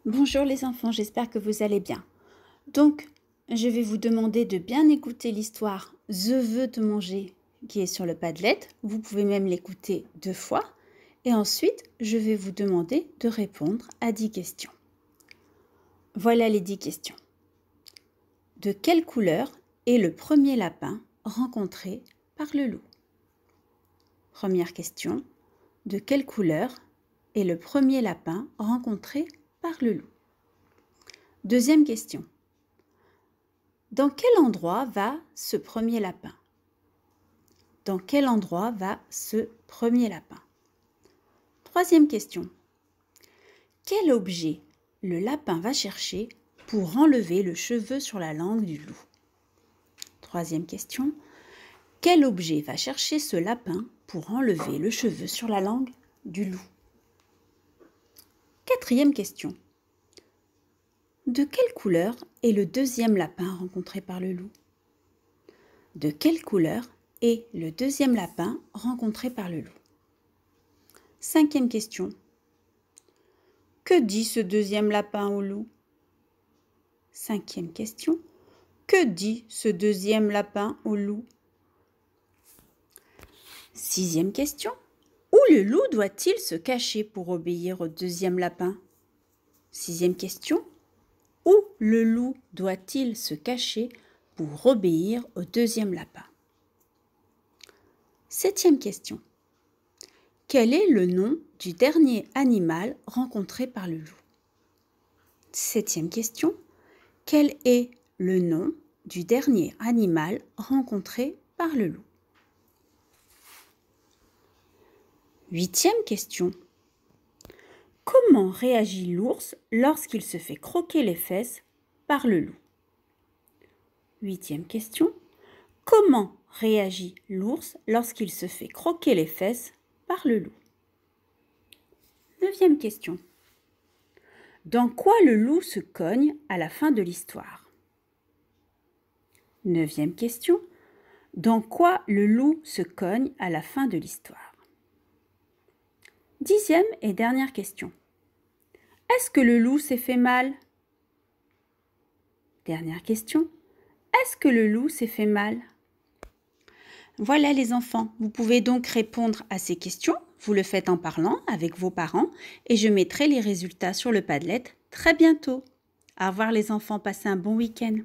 Bonjour les enfants, j'espère que vous allez bien. Donc, je vais vous demander de bien écouter l'histoire « Je veux te manger » qui est sur le Padlet. Vous pouvez même l'écouter 2 fois. Et ensuite, je vais vous demander de répondre à 10 questions. Voilà les 10 questions. De quelle couleur est le premier lapin rencontré par le loup? Première question. De quelle couleur est le premier lapin rencontré par le loup? Deuxième question. Dans quel endroit va ce premier lapin? Dans quel endroit va ce premier lapin? Troisième question. Quel objet le lapin va chercher pour enlever le cheveu sur la langue du loup? Troisième question. Quel objet va chercher ce lapin pour enlever le cheveu sur la langue du loup? Quatrième question. De quelle couleur est le deuxième lapin rencontré par le loup? De quelle couleur est le deuxième lapin rencontré par le loup? Cinquième question. Que dit ce deuxième lapin au loup? Cinquième question. Que dit ce deuxième lapin au loup? Sixième question. Où le loup doit-il se cacher pour obéir au deuxième lapin? Sixième question. Où le loup doit-il se cacher pour obéir au deuxième lapin? Septième question. Quel est le nom du dernier animal rencontré par le loup? Septième question. Quel est le nom du dernier animal rencontré par le loup? Huitième question. Comment réagit l'ours lorsqu'il se fait croquer les fesses par le loup? Huitième question. Comment réagit l'ours lorsqu'il se fait croquer les fesses par le loup? Neuvième question. Dans quoi le loup se cogne à la fin de l'histoire? Neuvième question. Dans quoi le loup se cogne à la fin de l'histoire? Dixième et dernière question. Est-ce que le loup s'est fait mal? Dernière question. Est-ce que le loup s'est fait mal? Voilà les enfants, vous pouvez donc répondre à ces questions. Vous le faites en parlant avec vos parents et je mettrai les résultats sur le Padlet très bientôt. Au revoir les enfants, passez un bon week-end.